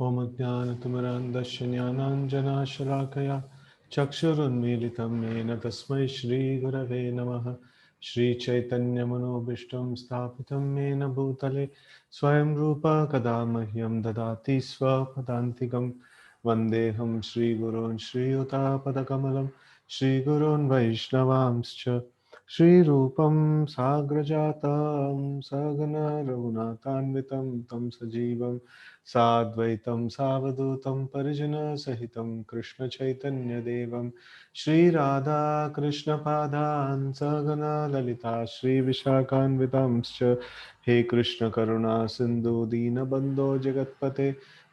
ॐ अज्ञानतिमिरान्धस्य ज्ञानाञ्जनशलाकया चक्षुरुन्मीलितं येन तस्मै श्रीगुरवे नमः। श्रीचैतन्यमनोभीष्टं स्थापितं येन भूतले स्वयं रूपा कदा मह्यं ददाति स्वपदान्तिकं। वन्देऽहं श्रीगुरून् श्रीयुतापदकमलं श्रीगुरून् वैष्णवांश्च श्रीरूपं साग्रजातं सहगना रघुनाथान्वितं तं सजीवं साद्वैतं सावधूतं परिजनसहितं कृष्णचैतन्यदेवं श्रीराधा कृष्णपादान् सहगना ललिता श्रीविशाखान्वितांश्च। हे कृष्ण करुणा सिन्धु दीनबन्धो जगत्पते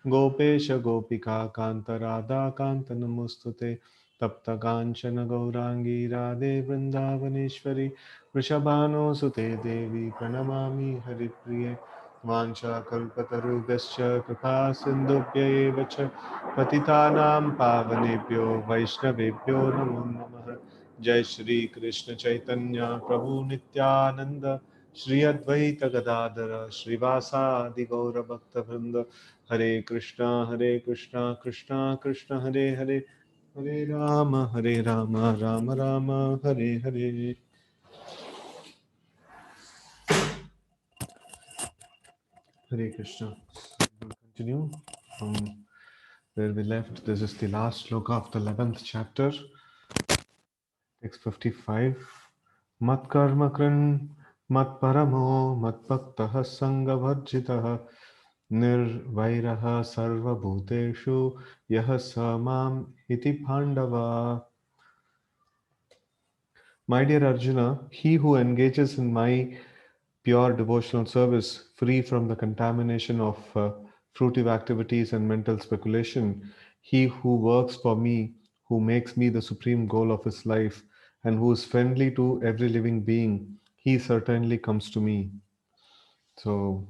गोपेश गोपिका कान्त राधा कान्त नमोस्तुते। तप्त काञ्चन गौराङ्गी राधे वृन्दावनेश्वरी वृषभानुसुते देवी प्रणमामि हरिप्रिये। वाञ्छाकल्पतरुभ्यश्च कृपा सिन्धुभ्य एव च पतितानां पावनेभ्यो वैष्णवेभ्यो नमो नमः। जय श्री कृष्ण चैतन्य प्रभु नित्यानंद श्री अद्वैत गदाधर श्रीवासादि गौर भक्तवृंद। हरे Krishna Krishna Krishna Hare Hare Hare Ram Ram Ram Hare Hare. Hare Krishna. We'll continue from where we left. This is the last sloka of the 11th chapter, text 55. Mat karma kran mat paramo mat bhaktah sangavarjitah nirvairaha sarva bhuteshu yah samam iti pandava. My dear Arjuna, he who engages in my pure devotional service, free from the contamination of fruitive activities and mental speculation, he who works for me, who makes me the supreme goal of his life, and who is friendly to every living being, he certainly comes to me. So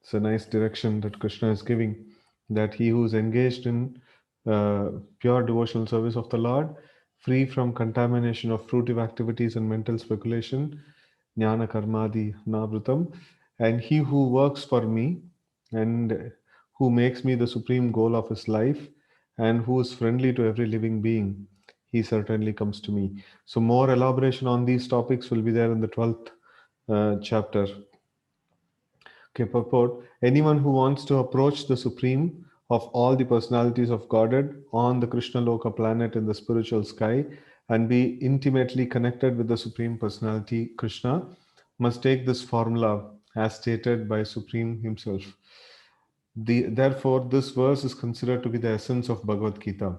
it's a nice direction that Krishna is giving, that he who is engaged in pure devotional service of the Lord, free from contamination of fruitive activities and mental speculation, jnana karmadi navrutam, and he who works for me and who makes me the supreme goal of his life and who is friendly to every living being, he certainly comes to me. So more elaboration on these topics will be there in the 12th chapter. Okay, purport. Anyone who wants to approach the supreme of all the personalities of Godhead on the Krishna Loka planet in the spiritual sky and be intimately connected with the supreme personality Krishna must take this formula as stated by Supreme himself. Therefore, this verse is considered to be the essence of Bhagavad Gita.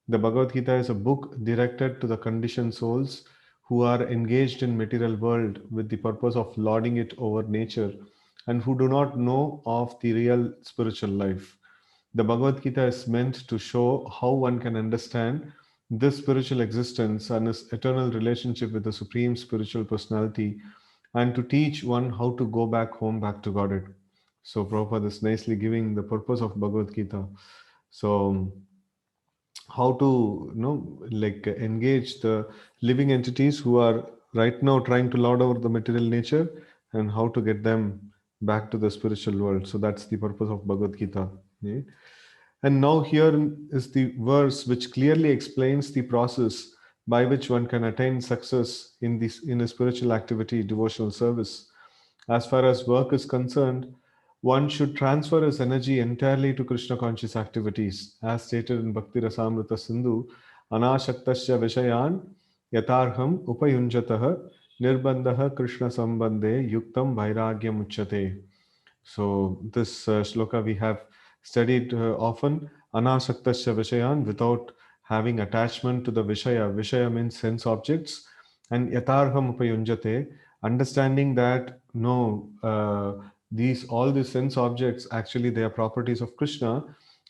The Bhagavad Gita is a book directed to the conditioned souls who are engaged in material world with the purpose of lording it over nature and who do not know of the real spiritual life. The Bhagavad Gita is meant to show how one can understand this spiritual existence and his eternal relationship with the supreme spiritual personality and to teach one how to go back home, back to Godhead. So Prabhupada is nicely giving the purpose of Bhagavad Gita. So how to like engage the living entities who are right now trying to lord over the material nature and how to get them back to the spiritual world. So that's the purpose of Bhagavad Gita. Right? And now here is the verse which clearly explains the process by which one can attain success in this in a spiritual activity, devotional service. As far as work is concerned, one should transfer his energy entirely to Krishna conscious activities, as stated in Bhakti Rasamrita Sindhu, Anashaktasya Vishayan Yatarham Upayunjataha Nirbandhaha Krishna Sambandhe Yuktam Vairagyam Uchyate. So this shloka we have studied often, Anasaktasya Vishayan, without having attachment to the Vishaya. Vishaya means sense objects, and Yatarham Upayunjate, understanding that no, these all these sense objects actually they are properties of Krishna,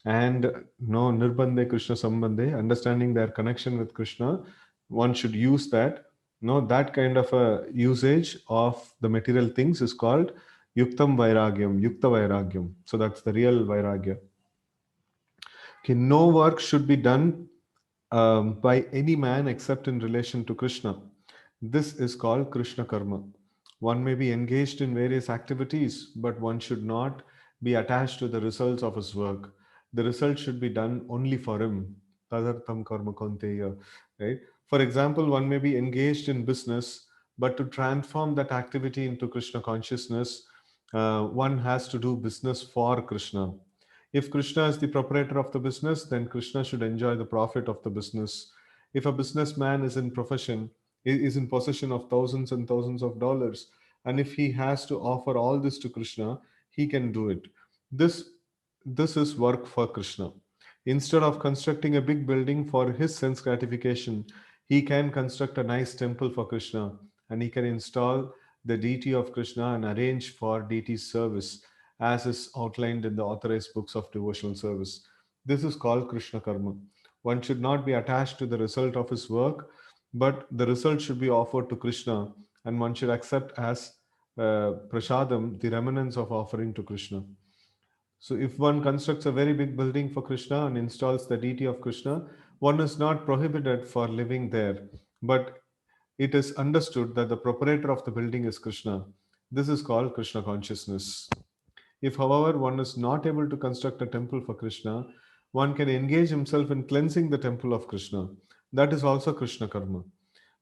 and no Nirbandhe Krishna Sambandhe, understanding their connection with Krishna, one should use that. No, that kind of a usage of the material things is called Yuktam Vairagyam, Yukta Vairagyam. So that's the real Vairagya. Okay, no work should be done by any man except in relation to Krishna. This is called Krishna Karma. One may be engaged in various activities, but one should not be attached to the results of his work. the result should be done only for him. Tadartam karma kaunteya, right? For example, one may be engaged in business, but to transform that activity into Krishna consciousness, one has to do business for Krishna. If Krishna is the proprietor of the business, then Krishna should enjoy the profit of the business. If a businessman is in profession, is in possession of thousands and thousands of dollars, and if he has to offer all this to Krishna, he can do it. This this is work for Krishna. Instead of constructing a big building for his sense gratification, he can construct a nice temple for Krishna, and he can install the deity of Krishna and arrange for deity service as is outlined in the authorized books of devotional service. This is called Krishna Karma. One should not be attached to the result of his work, but the result should be offered to Krishna, and one should accept as prasadam the remnants of offering to Krishna. So, if one constructs a very big building for Krishna and installs the deity of Krishna, one is not prohibited for living there, but it is understood that the proprietor of the building is Krishna. This is called Krishna consciousness. If, however, one is not able to construct a temple for Krishna, one can engage himself in cleansing the temple of Krishna. That is also Krishna karma.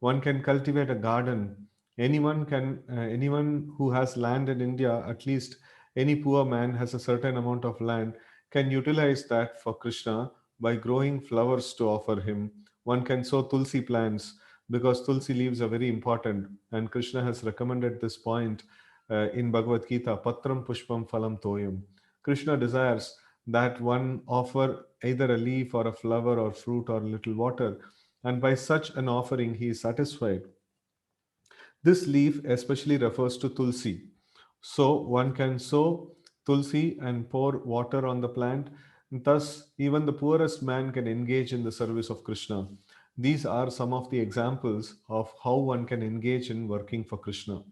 One can cultivate a garden. Anyone who has land in India, at least any poor man has a certain amount of land, can utilize that for Krishna by growing flowers to offer him. One can sow tulsi plants because tulsi leaves are very important, and Krishna has recommended this point in Bhagavad Gita, Patram Pushpam Phalam Toyam. Krishna desires that one offer either a leaf or a flower or fruit or little water, and by such an offering he is satisfied. This leaf especially refers to tulsi. So one can sow tulsi and pour water on the plant. Thus, even the poorest man can engage in the service of Krishna. These are some of the examples of how one can engage in working for Krishna.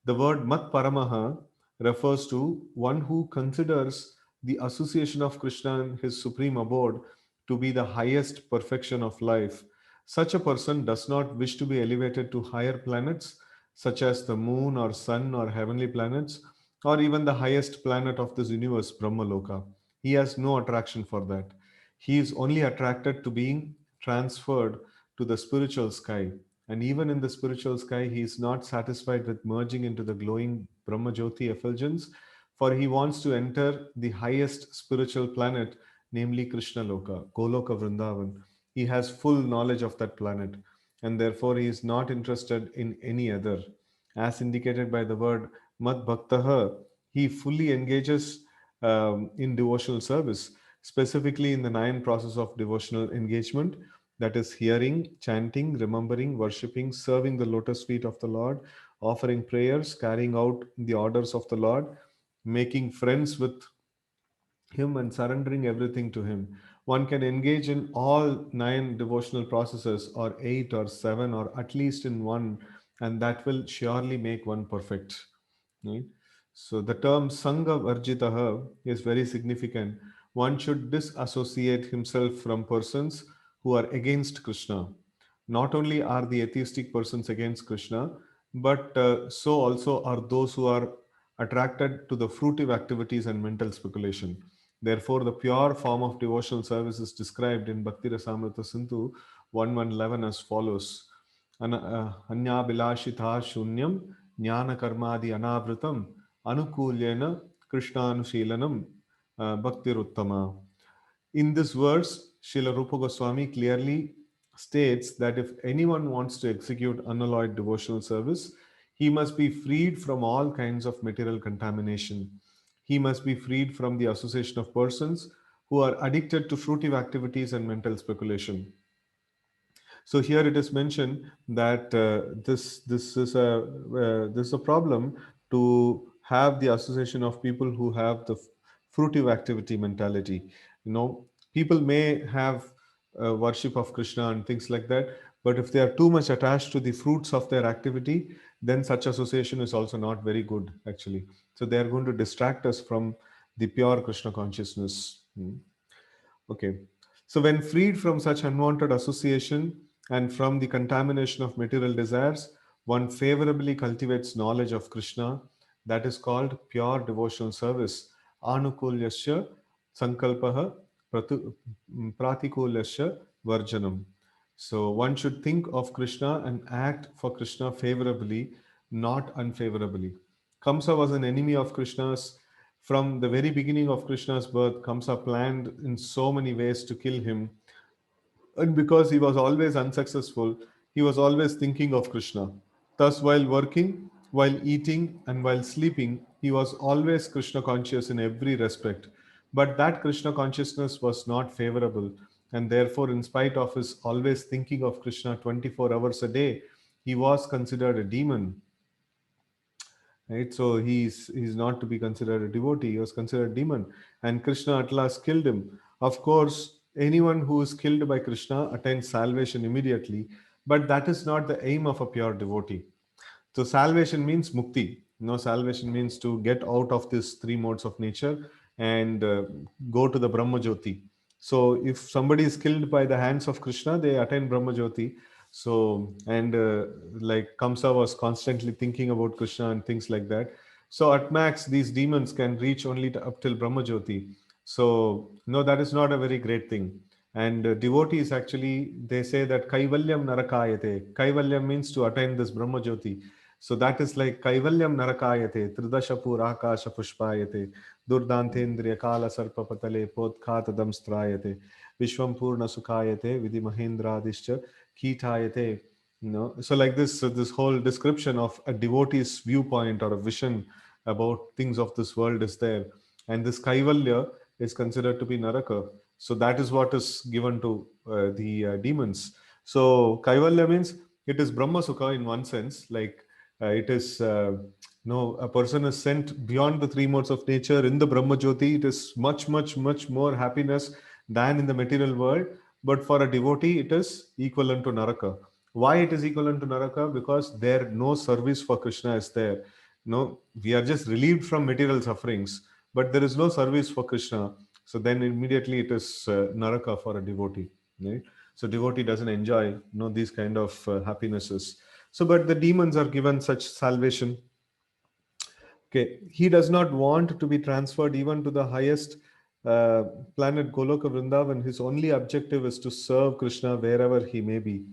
The word Mat Paramaha refers to one who considers the association of Krishna and his supreme abode to be the highest perfection of life. Such a person does not wish to be elevated to higher planets, such as the moon or sun or heavenly planets, or even the highest planet of this universe, Brahmaloka. He has no attraction for that. He is only attracted to being transferred to the spiritual sky, and even in the spiritual sky, he is not satisfied with merging into the glowing Brahmajyoti effulgence, for he wants to enter the highest spiritual planet, namely Krishna Loka, Goloka Vrindavan. He has full knowledge of that planet, and therefore he is not interested in any other. As indicated by the word Mad Bhaktaha, he fully engages in devotional service, specifically in the nine process of devotional engagement, that is hearing, chanting, remembering, worshipping, serving the lotus feet of the Lord, offering prayers, carrying out the orders of the Lord, making friends with him, and surrendering everything to him. One can engage in all nine devotional processes, or eight, or seven, or at least in one, and that will surely make one perfect. Right? So the term Sangha Varjitaha is very significant. One should disassociate himself from persons who are against Krishna. Not only are the atheistic persons against Krishna, but so also are those who are attracted to the fruitive activities and mental speculation. Therefore, the pure form of devotional service is described in Bhakti Rasamrita Sindhu 1.1.11 as follows. Anyabilashitha shunyam jnana karmadi anavritam anukulyena krishnanushilanam bhaktiruttama. In this verse, Srila Rupa Goswami clearly states that if anyone wants to execute unalloyed devotional service, he must be freed from all kinds of material contamination. He must be freed from the association of persons who are addicted to fruitive activities and mental speculation. So here it is mentioned that this is a problem to have the association of people who have the fruitive activity mentality. You know, people may have worship of Krishna and things like that, but if they are too much attached to the fruits of their activity, then such association is also not very good actually. So they are going to distract us from the pure Krishna consciousness. Okay. So, when freed from such unwanted association and from the contamination of material desires, one favorably cultivates knowledge of Krishna. That is called pure devotional service. Anukulyasya sankalpaha pratikulasya varjanam. So one should think of Krishna and act for Krishna favorably, not unfavorably. Kamsa was an enemy of Krishna's. From the very beginning of Krishna's birth, Kamsa planned in so many ways to kill him. And because he was always unsuccessful, he was always thinking of Krishna. Thus, while working, while eating, and while sleeping, he was always Krishna conscious in every respect. But that Krishna consciousness was not favorable, and therefore, in spite of his always thinking of Krishna 24 hours a day, he was considered a demon, right? So he's not to be considered a devotee. He was considered a demon, and Krishna at last killed him. Of course, anyone who is killed by Krishna attains salvation immediately, but that is not the aim of a pure devotee. So salvation means mukti. No, salvation means to get out of these three modes of nature and go to the Brahma Jyoti. So if somebody is killed by the hands of Krishna, they attain Brahma Jyoti. So and like Kamsa was constantly thinking about Krishna and things like that. So at max, these demons can reach only up till Brahma Jyoti. So no, that is not a very great thing. And devotees actually, they say that Kaivalyam Narakayate. Kaivalyam means to attain this Brahma Jyoti. So that is like Kaivalyam Narakayate, Tridashapur Akasha Pushpayate, Durdantendriya Kala Sarpa Patale, Podkhatadam Strayate, Vishwam Purna Sukayate, Vidhi Mahendradishcha, Kitayate. So like this, so this whole description of a devotee's viewpoint or a vision about things of this world is there. And this Kaivalya is considered to be Naraka. So that is what is given to the demons. So Kaivalya means it is Brahma Sukha in one sense, like it is no, a person is sent beyond the three modes of nature in the Brahma Jyoti. It is much, much, much more happiness than in the material world. But for a devotee, it is equivalent to Naraka. Why it is equivalent to Naraka? Because there no service for Krishna is there. No, we are just relieved from material sufferings, but there is no service for Krishna. So then immediately it is Naraka for a devotee. Right? So devotee doesn't enjoy these kind of happinesses. So, but the demons are given such salvation. Okay, he does not want to be transferred even to the highest uh, planet Goloka Vrindavan. His only objective is to serve Krishna wherever he may be.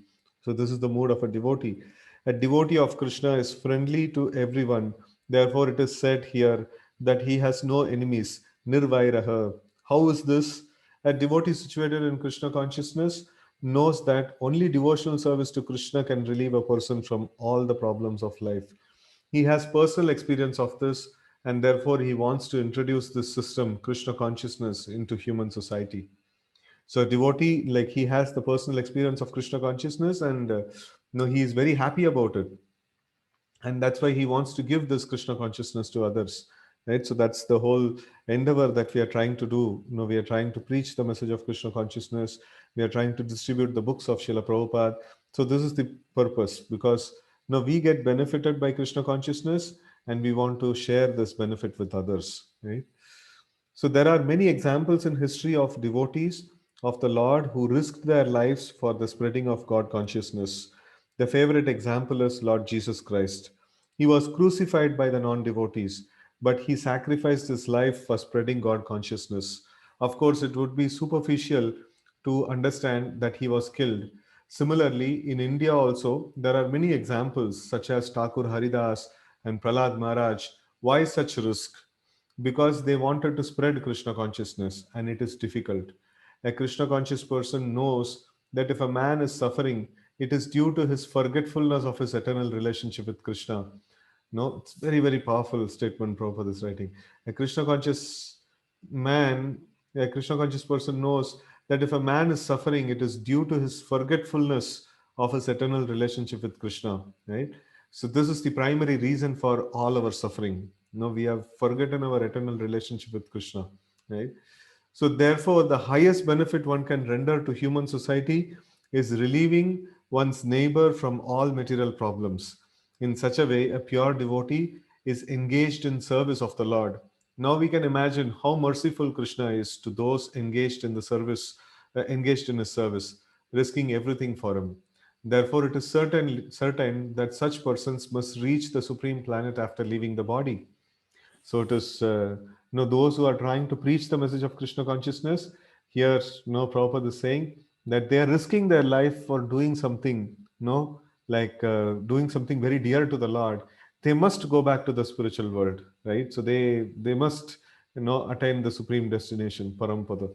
So, this is the mood of a devotee. A devotee of Krishna is friendly to everyone. Therefore, it is said here that he has no enemies. Nirvairaha. How is this? A devotee situated in Krishna consciousness knows that only devotional service to Krishna can relieve a person from all the problems of life. He has personal experience of this, and therefore he wants to introduce this system, Krishna consciousness, into human society. So, a devotee, like he has the personal experience of Krishna consciousness, and he is very happy about it, and that's why he wants to give this Krishna consciousness to others. Right, so that's the whole endeavor that we are trying to do. We are trying to preach the message of Krishna consciousness. We are trying to distribute the books of Srila Prabhupada. So this is the purpose, because we get benefited by Krishna consciousness, and we want to share this benefit with others. Right. So there are many examples in history of devotees of the Lord who risked their lives for the spreading of God consciousness. The favorite example is Lord Jesus Christ. He was crucified by the non-devotees, but he sacrificed his life for spreading God consciousness. Of course, it would be superficial to understand that he was killed. Similarly, in India also, there are many examples such as Thakur Haridas and Prahlad Maharaj. Why such risk? Because they wanted to spread Krishna consciousness, and it is difficult. A Krishna conscious person knows that if a man is suffering, it is due to his forgetfulness of his eternal relationship with Krishna. No, it's very, very powerful statement Prabhupada is writing. A Krishna conscious man, a Krishna conscious person knows that if a man is suffering, it is due to his forgetfulness of his eternal relationship with Krishna, right? So this is the primary reason for all our suffering. We have forgotten our eternal relationship with Krishna, right? So therefore, the highest benefit one can render to human society is relieving one's neighbor from all material problems. In such a way, a pure devotee is engaged in service of the Lord. Now we can imagine how merciful Krishna is to those engaged in the service, engaged in his service, risking everything for him. Therefore, it is certain that such persons must reach the supreme planet after leaving the body. So it is those who are trying to preach the message of Krishna consciousness, Here, Prabhupada is saying that they are risking their life for doing something, like doing something very dear to the Lord. They must go back to the spiritual world, right? So they must, attain the supreme destination, Parampada.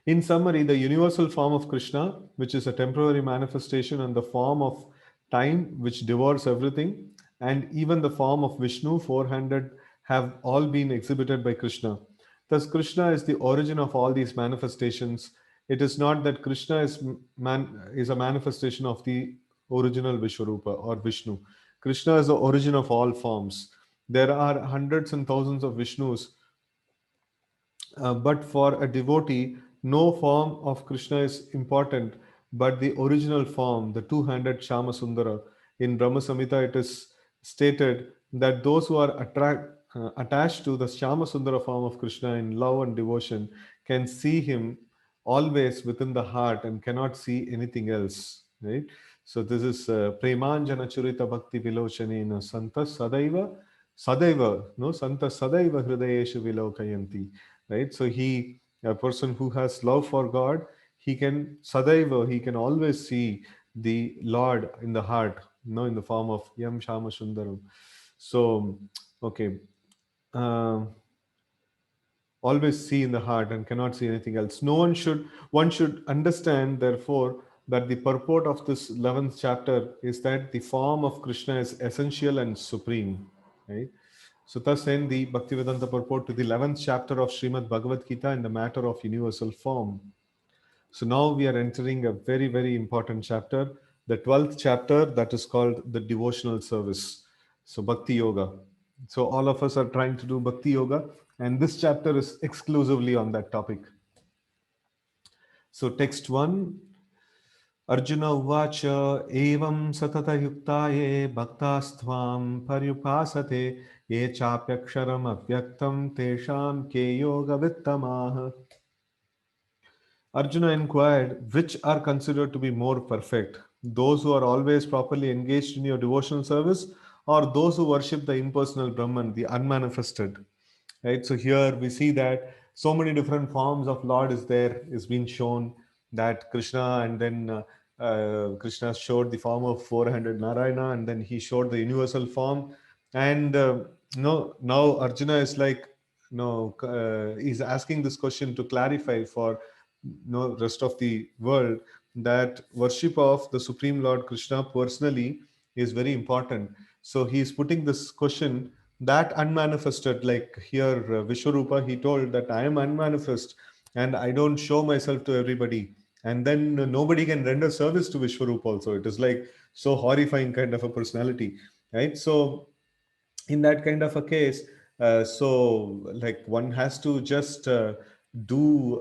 In summary, the universal form of Krishna, which is a temporary manifestation, and the form of time, which devours everything, and even the form of Vishnu, 400, have all been exhibited by Krishna. Thus, Krishna is the origin of all these manifestations. It is not that Krishna is a manifestation of the original Vishwarupa or Vishnu. Krishna is the origin of all forms. There are hundreds and thousands of Vishnus, but for a devotee, no form of Krishna is important, but the original form, the two-handed Shama Sundara. In Brahma Samhita, it is stated that those who are attached to the Shama Sundara form of Krishna in love and devotion can see him always within the heart and cannot see anything else. Right? So this is Premanjana Churita Bhakti Vilochanena Santa Sadaiva Sadaiva, no Santa Sadaiva Hridayeshu Vilokayanti, right? So a person who has love for God, he can sadaiva, he can always see the Lord in the heart, in the form of Yam Shama Sundaram. So, okay, uh, always see in the heart and cannot see anything else. One should understand, therefore, that the purport of this 11th chapter is that the form of Krishna is essential and supreme, right? So thus end the Bhaktivedanta purport to the 11th chapter of Srimad Bhagavad Gita in the matter of universal form. So now we are entering a very, very important chapter, the 12th chapter, that is called the devotional service. So Bhakti Yoga. So all of us are trying to do Bhakti Yoga, and this chapter is exclusively on that topic. So text 1, Arjuna Uvacha Evam Satata Yuktaye Bhaktasthvam Paryupasate Ye Chapyaksharam Avyaktam Tesham Ke Yoga Vittamaha. Arjuna inquired, which are considered to be more perfect? Those who are always properly engaged in your devotional service, or those who worship the impersonal Brahman, the unmanifested? Right? So here we see that so many different forms of Lord is being shown, that Krishna, and then Krishna showed the form of 400 Narayana, and then he showed the universal form. And now Arjuna is like, he's asking this question to clarify for rest of the world, that worship of the Supreme Lord Krishna personally is very important. So he's putting this question, that unmanifested, like here Vishwarupa, he told that I am unmanifest and I don't show myself to everybody, and then nobody can render service to Vishwarupa also. It is like so horrifying kind of a personality, right? So in that kind of a case, so like one has to just do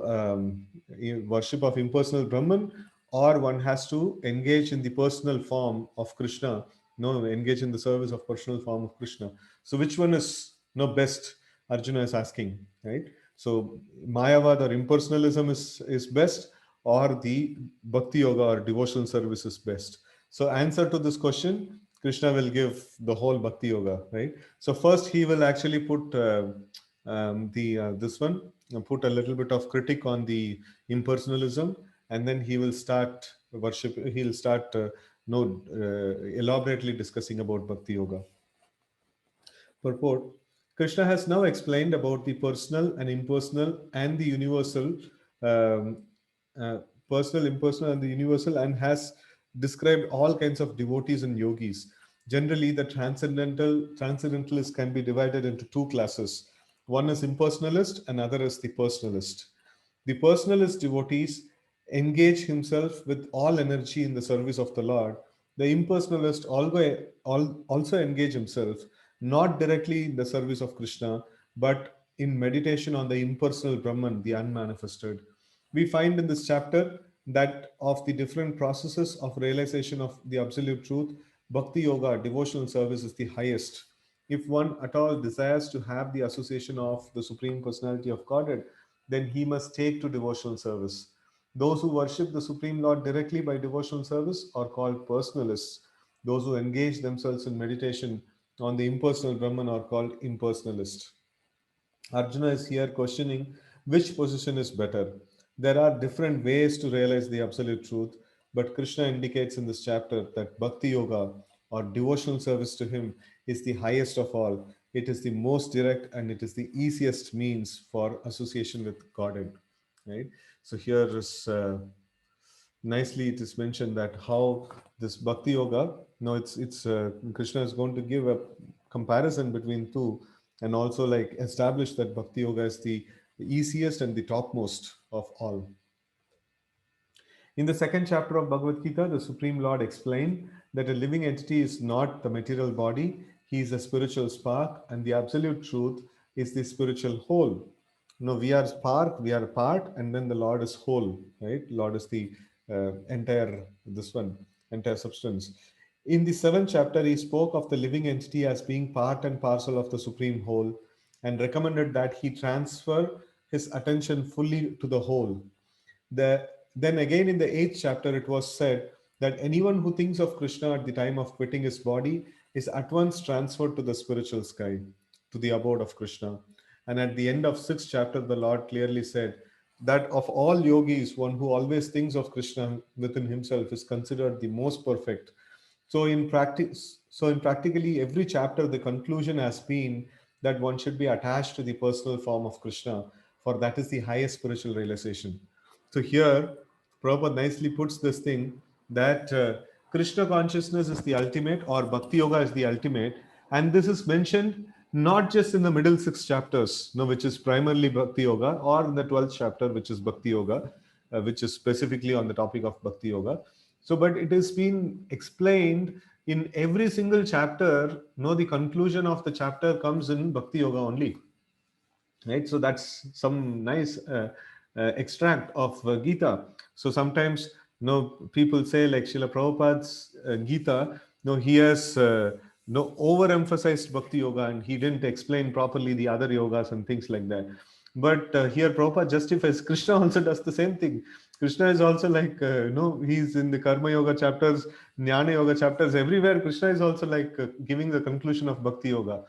worship of impersonal Brahman, or one has to engage in the personal form of Krishna, no, engage in the service of personal form of Krishna. So which one is best? Arjuna is asking, right? So Mayavad or impersonalism is best, or the Bhakti Yoga or devotional service is best? So answer to this question, Krishna will give the whole Bhakti Yoga, right? So first he will actually put the this one, put a little bit of critic on the impersonalism, and then he will start worship. He'll start no elaborately discussing about Bhakti Yoga. Purport: Krishna has now explained about the personal and impersonal and the universal, um, uh, personal, impersonal, and the universal, and has described all kinds of devotees and yogis. Generally, the transcendentalists can be divided into two classes. One is impersonalist, and other is the personalist. The personalist devotees engage himself with all energy in the service of the Lord. The impersonalist also engage himself not directly in the service of Krishna, but in meditation on the impersonal Brahman, the unmanifested. We find in this chapter that of the different processes of realization of the absolute truth, Bhakti Yoga, devotional service, is the highest. If one at all desires to have the association of the Supreme Personality of Godhead, then he must take to devotional service. Those who worship the Supreme Lord directly by devotional service are called personalists. Those who engage themselves in meditation on the impersonal Brahman are called impersonalists. Arjuna is here questioning Which position is better? There are different ways to realize the absolute truth, but Krishna indicates in this chapter that Bhakti Yoga or devotional service to Him is the highest of all. It is the most direct and it is the easiest means for association with Godhead. Right? So here is nicely it is mentioned that how this Bhakti Yoga, no, it's Krishna is going to give a comparison between two and also like establish that Bhakti Yoga is the easiest and the topmost of all. In the second chapter of Bhagavad Gita, the Supreme Lord explained that a living entity is not the material body, he is a spiritual spark, and the absolute truth is the spiritual whole. No, we are spark, we are part, and then the Lord is whole, right? Lord is the entire, this one, entire substance. In the seventh chapter, he spoke of the living entity as being part and parcel of the supreme whole and recommended that he transfer his attention fully to the whole. Then again in the eighth chapter, it was said that anyone who thinks of Krishna at the time of quitting his body is at once transferred to the spiritual sky, to the abode of Krishna. And at the end of sixth chapter, the Lord clearly said that of all yogis, one who always thinks of Krishna within himself is considered the most perfect. So in practically every chapter, the conclusion has been that one should be attached to the personal form of Krishna, for that is the highest spiritual realization. So here, Prabhupada nicely puts this thing that Krishna consciousness is the ultimate, or Bhakti Yoga is the ultimate, and this is mentioned not just in the middle six chapters, no, which is primarily Bhakti Yoga, or in the 12th chapter, which is Bhakti Yoga, which is specifically on the topic of Bhakti Yoga. So, but it has been explained in every single chapter. No, the conclusion of the chapter comes in Bhakti Yoga only, right? So that's some nice extract of Gita. So sometimes, people say like Srila Prabhupada's Gita, he has overemphasized Bhakti Yoga and he didn't explain properly the other yogas and things like that. But here Prabhupada justifies. Krishna also does the same thing. Krishna is also like, he's in the Karma Yoga chapters, Jnana Yoga chapters, everywhere. Krishna is also like giving the conclusion of Bhakti Yoga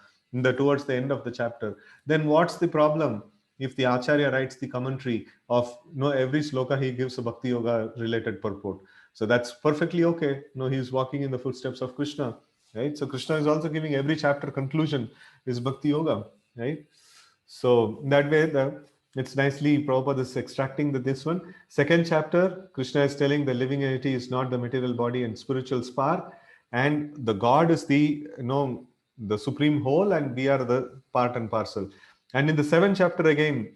towards the end of the chapter. Then what's the problem if the Acharya writes the commentary of every sloka, he gives a Bhakti Yoga related purport? So that's perfectly okay. He's walking in the footsteps of Krishna, right? So Krishna is also giving every chapter conclusion is Bhakti Yoga, right? So that way, it's nicely Prabhupada is extracting this one. Second chapter, Krishna is telling the living entity is not the material body and spiritual spark, and the God is the supreme whole, and we are the part and parcel. And in the seventh chapter again,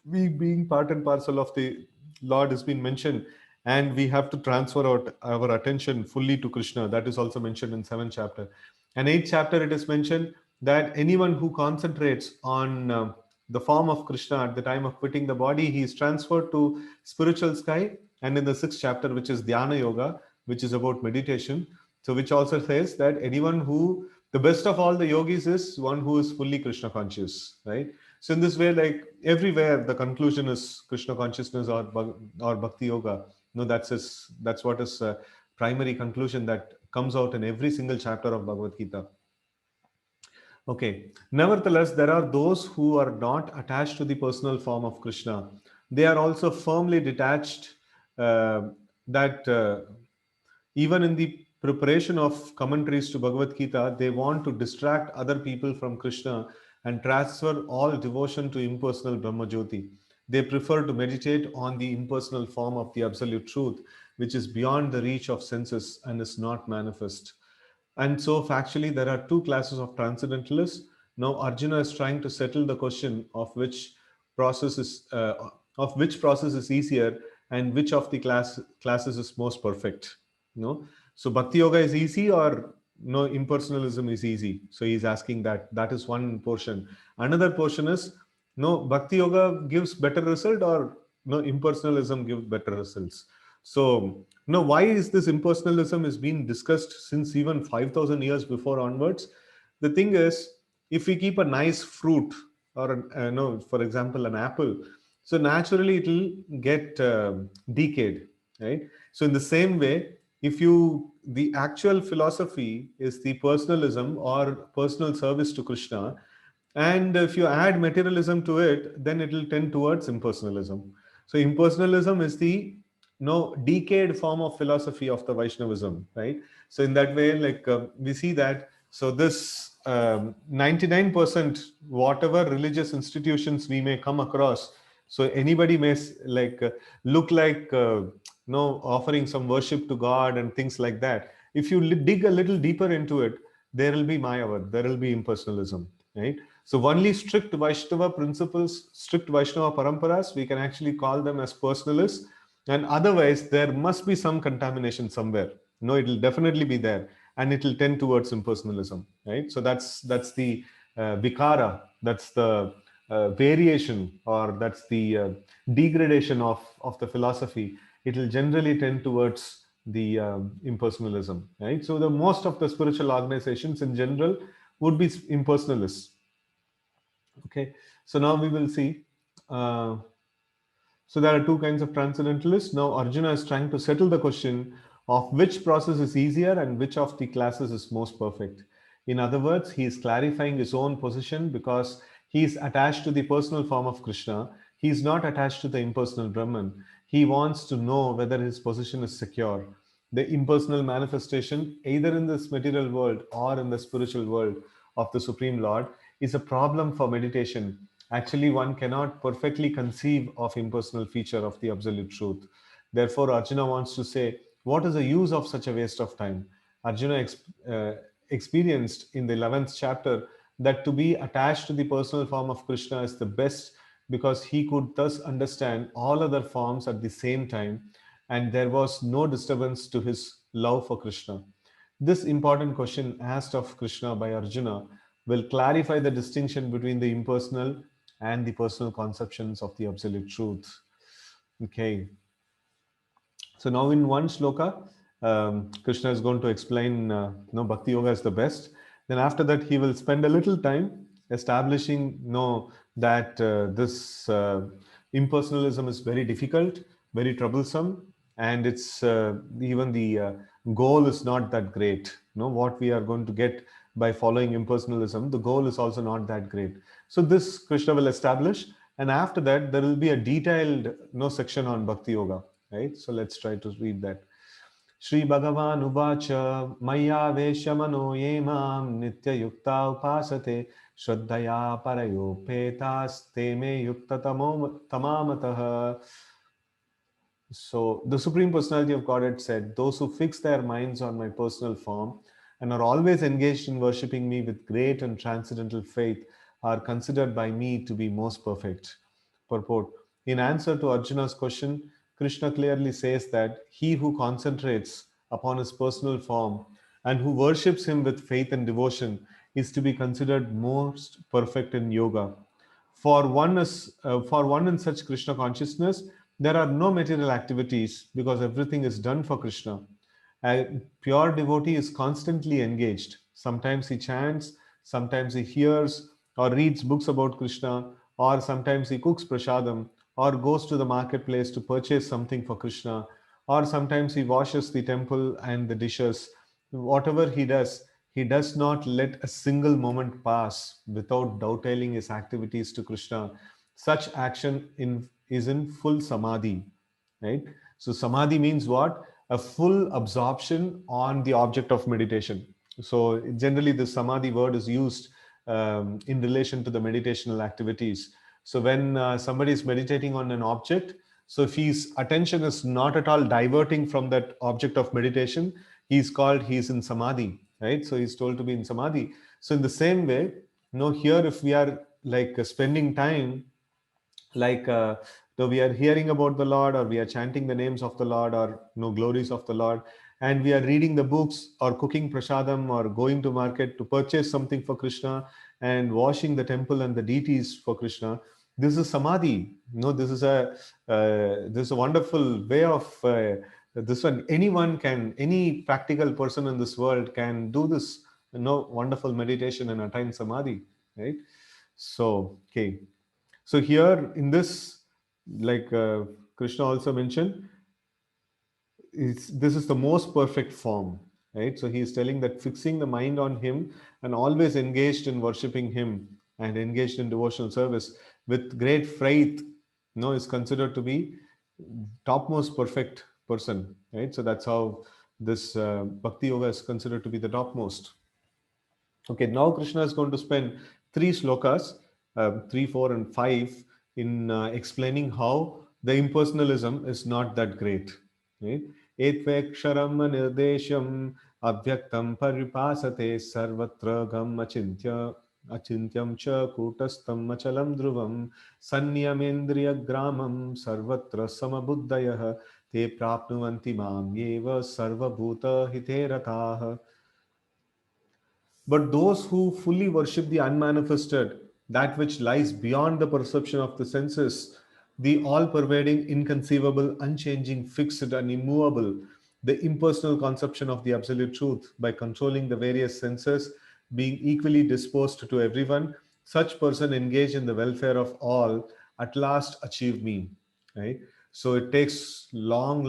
we being part and parcel of the Lord has been mentioned, and we have to transfer our attention fully to Krishna. That is also mentioned in seventh chapter. And eighth chapter, it is mentioned that anyone who concentrates on the form of Krishna at the time of quitting the body, he is transferred to spiritual sky. And in the sixth chapter, which is Dhyana Yoga, which is about meditation, so which also says that anyone who, the best of all the yogis is one who is fully Krishna conscious, right? So in this way, like everywhere, the conclusion is Krishna consciousness or Bhakti Yoga. That's what is primary conclusion that comes out in every single chapter of Bhagavad Gita. Okay. Nevertheless, there are those who are not attached to the personal form of Krishna. They are also firmly detached. That Even in the preparation of commentaries to Bhagavad Gita, they want to distract other people from Krishna and transfer all devotion to impersonal Brahma Jyoti. They prefer to meditate on the impersonal form of the Absolute Truth, which is beyond the reach of senses and is not manifest. And so, factually, there are two classes of transcendentalists. Now, Arjuna is trying to settle the question process is of which process is easier and which of the classes is most perfect. So Bhakti Yoga is easy, or no, impersonalism is easy. So he's asking that. That is one portion. Another portion is, no, Bhakti Yoga gives better result, or no, impersonalism gives better results. So why is this impersonalism is being discussed since even 5,000 years before onwards? The thing is, if we keep a nice fruit, or no, for example, an apple, so naturally it will get decayed, right? So in the same way, if you the actual philosophy is the personalism or personal service to Krishna, And if you add materialism to it, then it will tend towards impersonalism. So impersonalism is the no decayed form of philosophy of the Vaishnavism, right? So in that way, like we see that. So this 99% whatever religious institutions we may come across. So anybody may look like offering some worship to God and things like that. If you dig a little deeper into it, there will be Mayavad, there will be impersonalism, right? So only strict Vaishnava principles, strict Vaishnava paramparas, we can actually call them as personalists. And otherwise, there must be some contamination somewhere. No, it will definitely be there, and it will tend towards impersonalism, right? So that's the vikara, that's the variation, or that's the degradation of the philosophy. It will generally tend towards the impersonalism, right? So the most of the spiritual organizations in general would be impersonalists. Okay, so now we will see. Uh, so there are two kinds of transcendentalists. Now Arjuna is trying to settle the question of which process is easier and which of the classes is most perfect. In other words, he is clarifying his own position because he is attached to the personal form of Krishna. He is not attached to the impersonal Brahman. He wants to know whether his position is secure. The impersonal manifestation, either in this material world or in the spiritual world of the Supreme Lord, is a problem for meditation. Actually, one cannot perfectly conceive of impersonal feature of the absolute truth. Therefore, Arjuna wants to say, what is the use of such a waste of time? Arjuna experienced in the 11th chapter that to be attached to the personal form of Krishna is the best because he could thus understand all other forms at the same time, and there was no disturbance to his love for Krishna. This important question asked of Krishna by Arjuna will clarify the distinction between the impersonal and the personal conceptions of the absolute truth. Okay, so now in one shloka, Krishna is going to explain Bhakti Yoga is the best. Then after that, he will spend a little time establishing that this impersonalism is very difficult, very troublesome, and it's even the goal is not that great. What we are going to get by following impersonalism, the goal is also not that great. So this Krishna will establish, and after that, there will be a detailed section on Bhakti Yoga. Right? So let's try to read that. Shri Bhagavan Uvacha Maya Veshamano Yemam Nitya Yukta Upasate Shraddhaya Parayo Petas Teme Yukta Tamamataha. So the Supreme Personality of Godhead said, those who fix their minds on my personal form and are always engaged in worshipping me with great and transcendental faith are considered by me to be most perfect. Purport. In answer to Arjuna's question, Krishna clearly says that he who concentrates upon his personal form and who worships him with faith and devotion is to be considered most perfect in yoga. For one in such Krishna consciousness, there are no material activities because everything is done for Krishna. A pure devotee is constantly engaged. Sometimes he chants, sometimes he hears or reads books about Krishna, or sometimes he cooks prasadam, or goes to the marketplace to purchase something for Krishna, or sometimes he washes the temple and the dishes. Whatever he does not let a single moment pass without dovetailing his activities to Krishna. Such action is in full samadhi, right? So samadhi means what? A full absorption on the object of meditation. So generally the samadhi word is used in relation to the meditational activities. So when somebody is meditating on an object, so if his attention is not at all diverting from that object of meditation, he's in samadhi, right? So he's told to be in samadhi. So in the same way, here if we are like spending time, like though we are hearing about the Lord, or we are chanting the names of the Lord, or glories of the Lord, and we are reading the books or cooking prasadam or going to market to purchase something for Krishna and washing the temple and the deities for Krishna, this is samadhi. This is a wonderful way of this one. Any practical person in this world can do this wonderful meditation and attain samadhi, right? So okay, so here in this, like Krishna also mentioned, this is the most perfect form, right? So he is telling that fixing the mind on him and always engaged in worshipping him and engaged in devotional service with great faith, is considered to be topmost perfect person, right? So that's how this Bhakti Yoga is considered to be the topmost. Okay, now Krishna is going to spend three slokas, 3, 4, and 5, in explaining how the impersonalism is not that great. Right? Etveksharam nirdesham avyaktam paripasate sarvatra gam achintya achintyam cha kutastam achalam dhruvam sanyamendriya gramam sarvatra samabuddhayah te prapnuvanti mam yeva sarvabhuta hite. But those who fully worship the unmanifested, that which lies beyond the perception of the senses, the all pervading, inconceivable, unchanging, fixed, and immovable, the impersonal conception of the absolute truth, by controlling the various senses, being equally disposed to everyone, such person engaged in the welfare of all at last achieve me. Right? So it takes long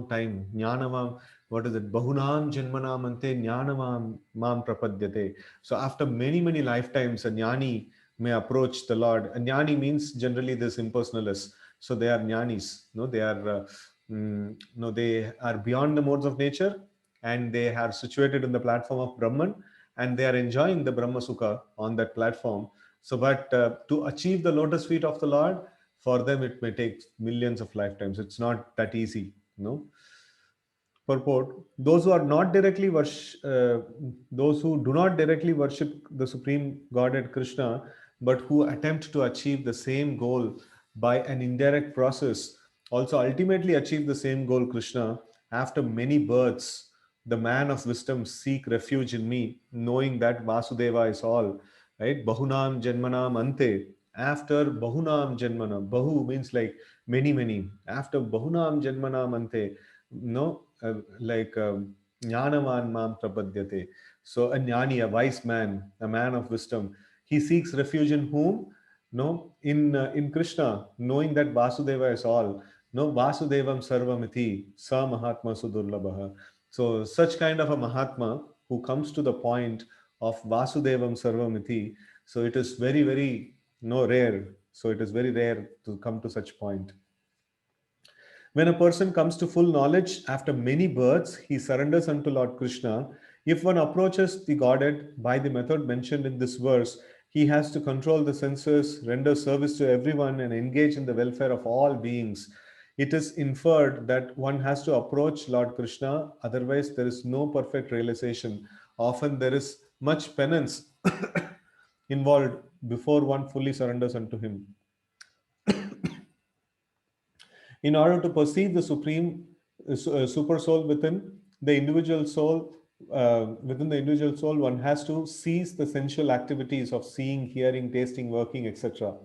time. Jnanavam, what is it? Bahunam janmanam ante jnanamam mam prapadyate. So after many lifetimes, a jnani may approach the Lord. A jnani means generally this impersonalists. So they are jnanis. No, they are no, they are beyond the modes of nature, and they are situated in the platform of Brahman, and they are enjoying the Brahma Sukha on that platform. So, but to achieve the lotus feet of the Lord, for them it may take millions of lifetimes. It's not that easy. No. Purport: those who are not directly those who do not directly worship the supreme Godhead Krishna, but who attempt to achieve the same goal by an indirect process, also ultimately achieve the same goal. Krishna, after many births, the man of wisdom seek refuge in me, knowing that Vasudeva is all. Right? Bahunam Janmanam Ante. After Bahunam Janmanam, Bahu means like many. After Bahunam Janmanam Ante, no, like Jnanavan Mam Prapadyate. So a jnani, a wise man, a man of wisdom, he seeks refuge in whom? No, in Krishna, knowing that Vasudeva is all. No, Vasudevam Sarvamiti, Sa Mahatma Sudurlabha. So such kind of a Mahatma who comes to the point of Vasudevam Sarvamiti. So it is very no rare. So it is very rare to come to such point. When a person comes to full knowledge after many births, he surrenders unto Lord Krishna. If one approaches the Godhead by the method mentioned in this verse, he has to control the senses, render service to everyone, and engage in the welfare of all beings. It is inferred that one has to approach Lord Krishna, otherwise, there is no perfect realization. Often, there is much penance involved before one fully surrenders unto him. In order to perceive the supreme super soul within the individual soul, one has to cease the sensual activities of seeing, hearing, tasting, working, etc.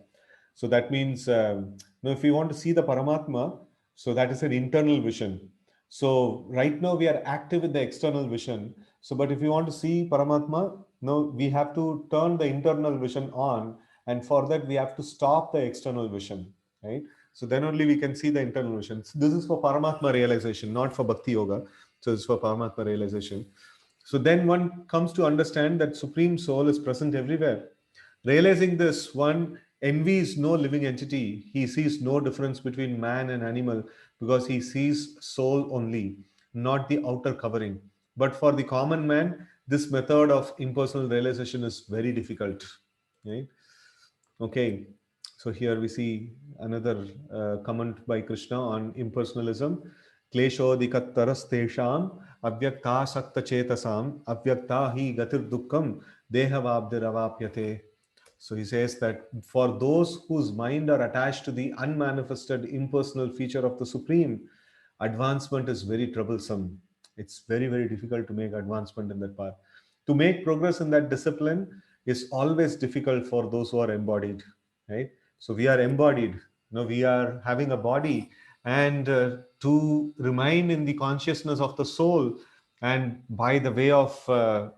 So that means, now if we want to see the Paramatma, so that is an internal vision. So right now we are active with the external vision. So, but if you want to see Paramatma, no, we have to turn the internal vision on, and for that we have to stop the external vision, right? So then only we can see the internal vision. So this is for Paramatma realization, not for Bhakti Yoga. So it's for Paramatma realization. So then one comes to understand that Supreme Soul is present everywhere. Realizing this, one envies no living entity. He sees no difference between man and animal because he sees soul only, not the outer covering. But for the common man, this method of impersonal realization is very difficult. Right? Okay, so here we see another comment by Krishna on impersonalism. Kleshodikatarastesham avyakta sakta chetasam avyakta hi gatir dukkam dehavabdiravapyate. So he says that for those whose mind are attached to the unmanifested impersonal feature of the Supreme, advancement is very troublesome. It's very difficult to make advancement in that path. To make progress in that discipline is always difficult for those who are embodied, right? So we are embodied. We are having a body, and to remain in the consciousness of the soul, and by the way of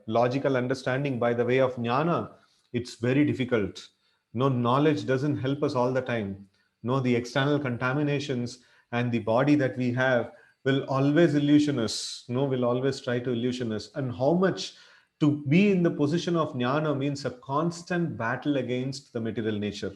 logical understanding, by the way of jnana, it's very difficult. No, knowledge doesn't help us all the time. No, the external contaminations and the body that we have will always illusion us. No, will always try to illusion us. And how much To be in the position of jnana means a constant battle against the material nature.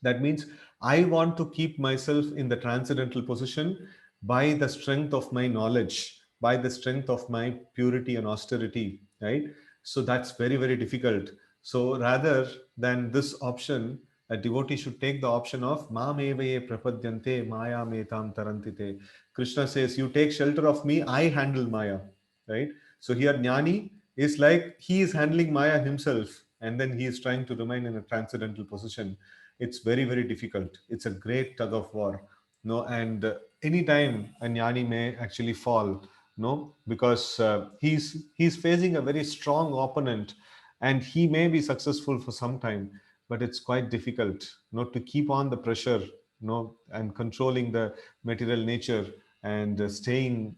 That means I want to keep myself in the transcendental position by the strength of my knowledge, by the strength of my purity and austerity, right? So that's very, very difficult. So rather than this option, a devotee should take the option of Mam evaye prapadyante maya metam tarantite. Krishna says, you take shelter of me, I handle Maya, right? So here Jnani is like he is handling Maya himself, and then he is trying to remain in a transcendental position. It's very, very difficult. It's a great tug of war. No, and anytime a Jnani may actually fall, no, because he's facing a very strong opponent, and he may be successful for some time, but it's quite difficult, not to keep on the pressure, no, and controlling the material nature, and staying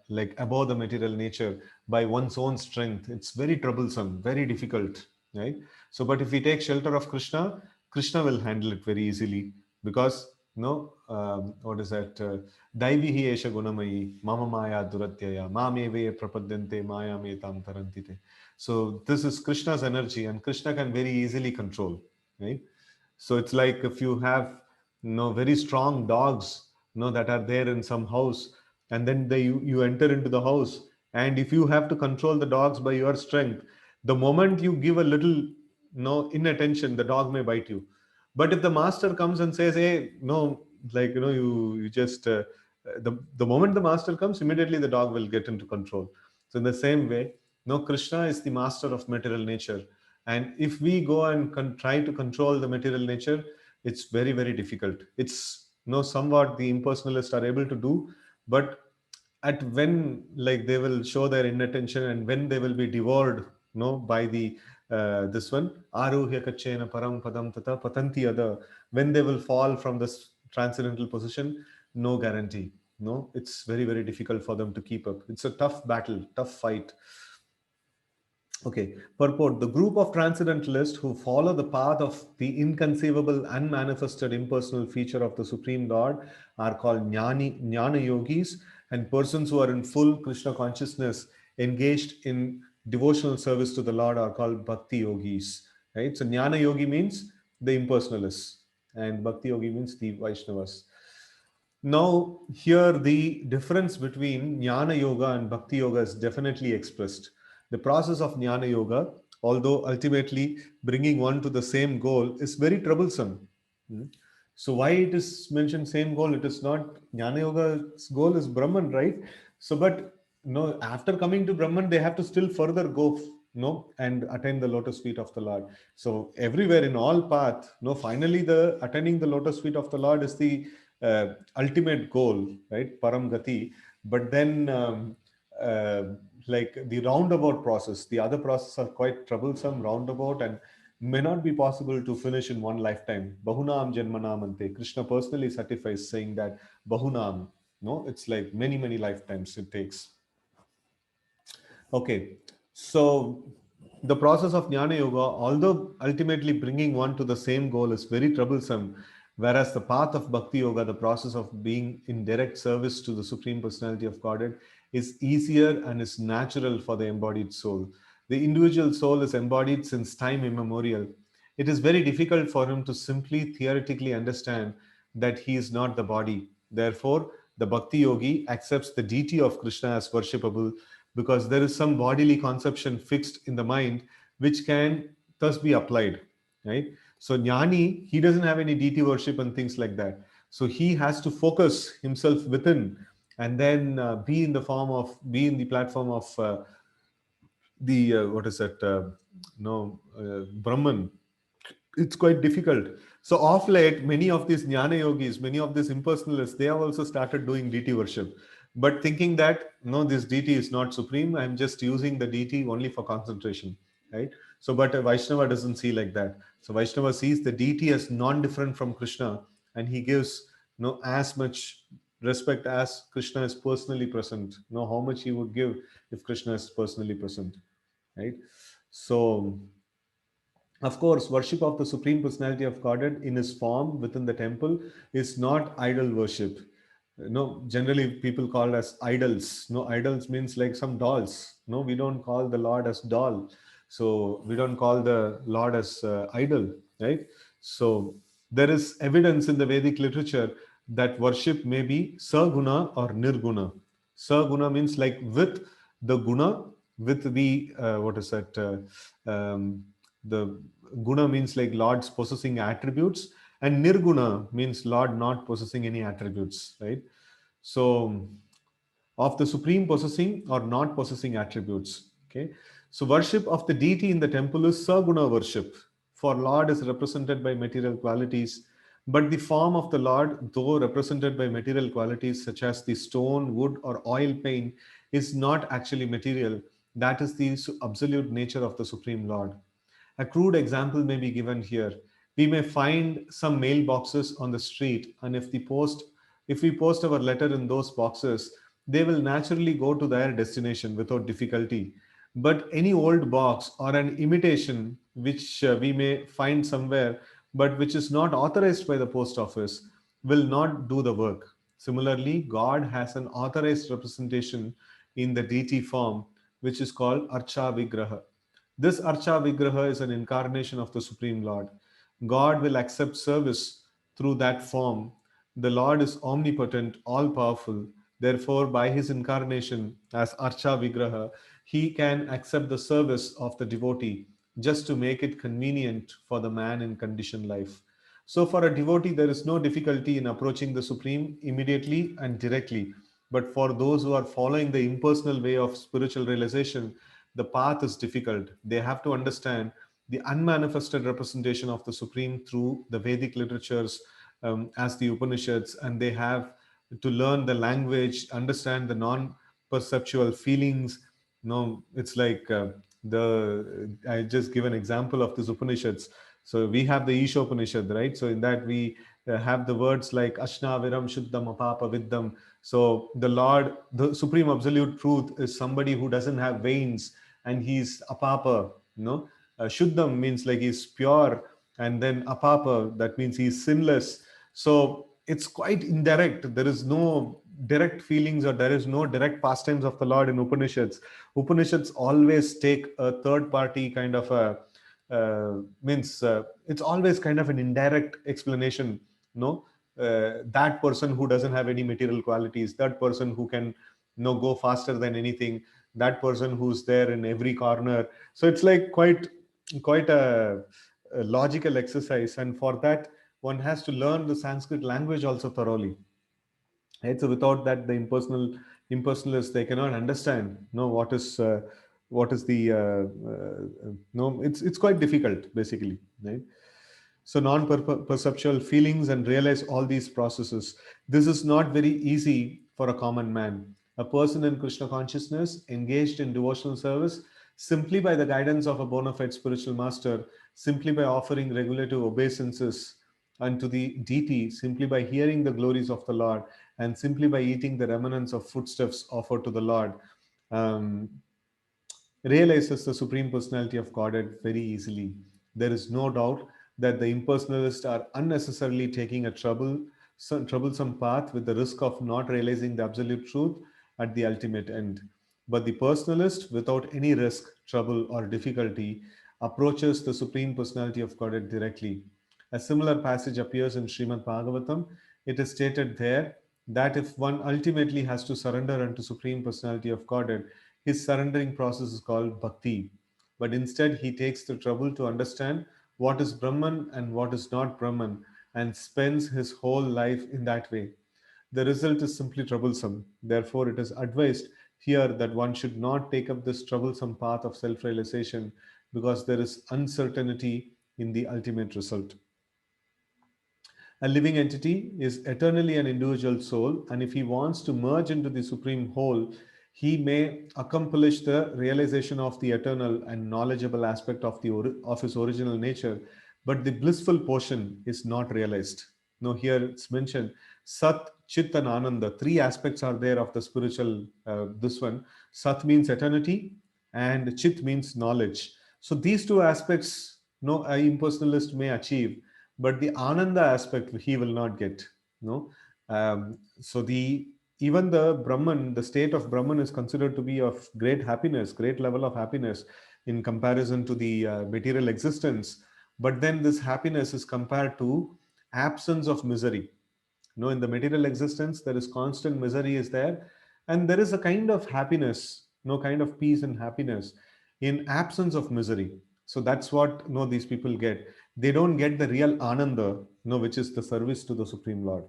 like above the material nature by one's own strength. It's very troublesome, very difficult, right? So but if we take shelter of Krishna, Krishna will handle it very easily, because no, what is that? Daivihi esha gunamayi mama maya duratyaya mameve prapadyante maya metam tarantite. So this is Krishna's energy, and Krishna can very easily control, right? So it's like if you have very strong dogs that are there in some house, and then you enter into the house, and if you have to control the dogs by your strength, the moment you give a little inattention, the dog may bite you. But if the master comes and says, hey, no, like you just the moment the master comes, immediately the dog will get into control. So in the same way, no, Krishna is the master of material nature, and if we go and try to control the material nature, it's very, very difficult. It's somewhat the impersonalists are able to do, but at when like they will show their inattention, and when they will be devoured by the this one aruhya kachena param padam tata patanti other, when they will fall from this transcendental position, no guarantee. No, it's very, very difficult for them to keep up. It's a tough battle, tough fight. Okay, purport. The group of transcendentalists who follow the path of the inconceivable, unmanifested, impersonal feature of the Supreme God are called Jnana Yogis, and persons who are in full Krishna consciousness engaged in devotional service to the Lord are called Bhakti Yogis. Right? So Jnana Yogi means the impersonalists, and Bhakti Yogi means the Vaishnavas. Now, here the difference between Jnana Yoga and Bhakti Yoga is definitely expressed. The process of Jnana Yoga, although ultimately bringing one to the same goal, is very troublesome. Hmm. So, why it is mentioned same goal? It is not Jnana Yoga's goal is Brahman, right? So, but no, after coming to Brahman, they have to still further go, and attain the lotus feet of the Lord. So, everywhere in all path, finally the attaining the lotus feet of the Lord is the ultimate goal, right? Param Gati. But then, uh, like the roundabout process, the other processes are quite troublesome, roundabout, and may not be possible to finish in one lifetime. Bahunam Janmanam Ante. Krishna personally certifies, saying that Bahunam, no, it's like many, many lifetimes it takes. Okay, so the process of Jnana Yoga, although ultimately bringing one to the same goal, is very troublesome, whereas the path of Bhakti Yoga, the process of being in direct service to the Supreme Personality of Godhead, is easier and is natural for the embodied soul. The individual soul is embodied since time immemorial. It is very difficult for him to simply theoretically understand that he is not the body. Therefore, the Bhakti Yogi accepts the deity of Krishna as worshipable, because there is some bodily conception fixed in the mind which can thus be applied, right? So Jnani, he doesn't have any deity worship and things like that. So he has to focus himself within, and then be in the platform of the what is that no Brahman. It's quite difficult. So of late, many of these jnana yogis, many of these impersonalists, they have also started doing deity worship, but thinking that no, this deity is not supreme. I'm just using the deity only for concentration, right? So, but a Vaishnava doesn't see like that. So Vaishnava sees the deity as non-different from Krishna, and he gives as much respect as Krishna is personally present. How much he would give if Krishna is personally present, right? So of course, worship of the Supreme Personality of Godhead in his form within the temple is not idol worship. No, generally people call as idols. No, idols means like some dolls. No, we don't call the Lord as doll. So we don't call the Lord as idol, right? So there is evidence in the Vedic literature that worship may be saguna or nirguna. Saguna means like with the guna, with the what is that? The guna means like Lord's possessing attributes, and nirguna means Lord not possessing any attributes, right? So of the supreme possessing or not possessing attributes. Okay. So worship of the deity in the temple is Saguna worship. For Lord is represented by material qualities, but the form of the Lord, though represented by material qualities such as the stone, wood, or oil paint, is not actually material. That is the absolute nature of the Supreme Lord. A crude example may be given here. We may find some mailboxes on the street, and if we post our letter in those boxes, they will naturally go to their destination without difficulty. But any old box or an imitation which we may find somewhere, but which is not authorized by the post office, will not do the work. Similarly, God has an authorized representation in the deity form, which is called Archa Vigraha. This Archa Vigraha is an incarnation of the Supreme Lord. God will accept service through that form. The Lord is omnipotent, all powerful. Therefore, by his incarnation as Archa Vigraha, he can accept the service of the devotee just to make it convenient for the man in conditioned life. So, for a devotee, there is no difficulty in approaching the Supreme immediately and directly. But for those who are following the impersonal way of spiritual realization, the path is difficult. They have to understand the unmanifested representation of the Supreme through the Vedic literatures as the Upanishads, and they have to learn the language, understand the non perceptual feelings. No, it's like I just give an example of this Upanishads. So we have the Isha Upanishad, right? So in that we have the words like Ashna Viram Shuddham Apapa Viddham. So the Lord, the Supreme Absolute Truth, is somebody who doesn't have veins, and he's apapa, Shuddham means like he's pure, and then apapa, that means he's sinless. So it's quite indirect. There is no direct feelings, or there is no direct pastimes of the Lord in Upanishads. Upanishads always take a third party kind of a means it's always kind of an indirect explanation. No, that person who doesn't have any material qualities, that person who can go faster than anything, that person who's there in every corner. So it's like quite a logical exercise, and for that one has to learn the Sanskrit language also thoroughly, right? So without that, the impersonalists, they cannot understand what is the no, it's quite difficult basically, right? So non-perceptual feelings and realize all these processes. This is not very easy for a common man. A person in Krishna consciousness, engaged in devotional service, simply by the guidance of a bona fide spiritual master, simply by offering regulative obeisances unto the deity, simply by hearing the glories of the Lord, and simply by eating the remnants of foodstuffs offered to the Lord, um, realizes the Supreme Personality of Godhead very easily. There is no doubt that the impersonalists are unnecessarily taking a troublesome path with the risk of not realizing the absolute truth at the ultimate end. But the personalist, without any risk, trouble, or difficulty, approaches the Supreme Personality of Godhead directly. A similar passage appears in Srimad Bhagavatam. It is stated there that if one ultimately has to surrender unto Supreme Personality of Godhead, his surrendering process is called bhakti. But instead, he takes the trouble to understand what is Brahman and what is not Brahman, and spends his whole life in that way. The result is simply troublesome. Therefore, it is advised here that one should not take up this troublesome path of self realization, because there is uncertainty in the ultimate result. A living entity is eternally an individual soul, and if he wants to merge into the supreme whole, he may accomplish the realization of the eternal and knowledgeable aspect of of his original nature, but the blissful portion is not realized. Now, here it's mentioned Sat, Chit, and Ananda. Three aspects are there of the spiritual. This one, Sat means eternity, and Chit means knowledge. So these two aspects, no, a impersonalist may achieve, but the Ananda aspect he will not get. No, So the even the Brahman, the state of Brahman is considered to be of great happiness, great level of happiness in comparison to the material existence. But then this happiness is compared to absence of misery. In the material existence, there is constant misery is there, and there is a kind of happiness, no kind of peace and happiness in absence of misery. So that's what these people get. They don't get the real ananda, which is the service to the Supreme Lord.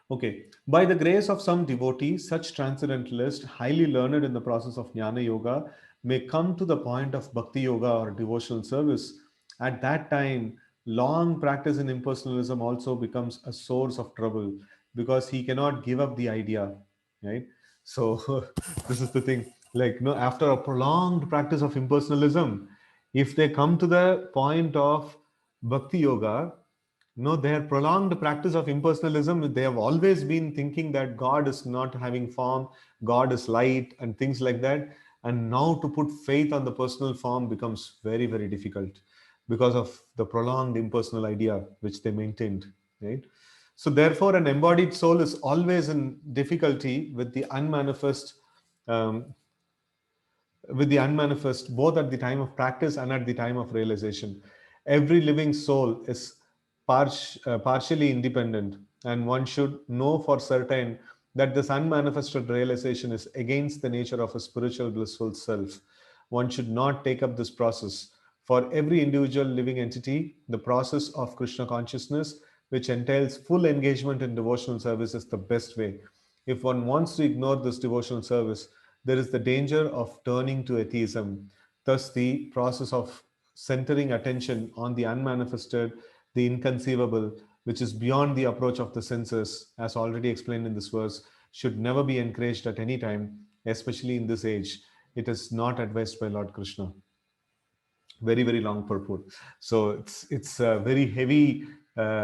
Okay, by the grace of some devotee, such transcendentalist, highly learned in the process of jnana yoga, may come to the point of bhakti yoga or devotional service. At that time, long practice in impersonalism also becomes a source of trouble because he cannot give up the idea, right? So this is the thing. Like, after a prolonged practice of impersonalism, if they come to the point of bhakti yoga, their prolonged practice of impersonalism, they have always been thinking that God is not having form, God is light, and things like that. And now to put faith on the personal form becomes very, very difficult because of the prolonged impersonal idea which they maintained, right? So, therefore, an embodied soul is always in difficulty um, with the unmanifest, both at the time of practice and at the time of realization. Every living soul is partially independent, and one should know for certain that this unmanifested realization is against the nature of a spiritual blissful self. One should not take up this process. For every individual living entity, the process of Krishna consciousness, which entails full engagement in devotional service, is the best way. If one wants to ignore this devotional service, there is the danger of turning to atheism. Thus, the process of centering attention on the unmanifested, the inconceivable, which is beyond the approach of the senses, as already explained in this verse, should never be encouraged at any time, especially in this age. It is not advised by Lord Krishna. Very, very long purport. So it's very heavy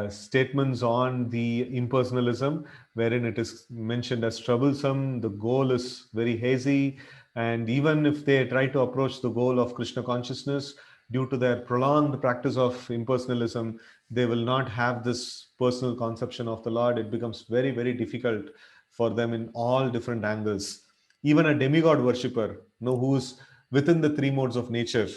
statements on the impersonalism, wherein it is mentioned as troublesome. The goal is very hazy, and even if they try to approach the goal of Krishna consciousness, due to their prolonged practice of impersonalism, they will not have this personal conception of the Lord. It becomes very, very difficult for them in all different angles. Even a demigod worshipper, who's within the three modes of nature,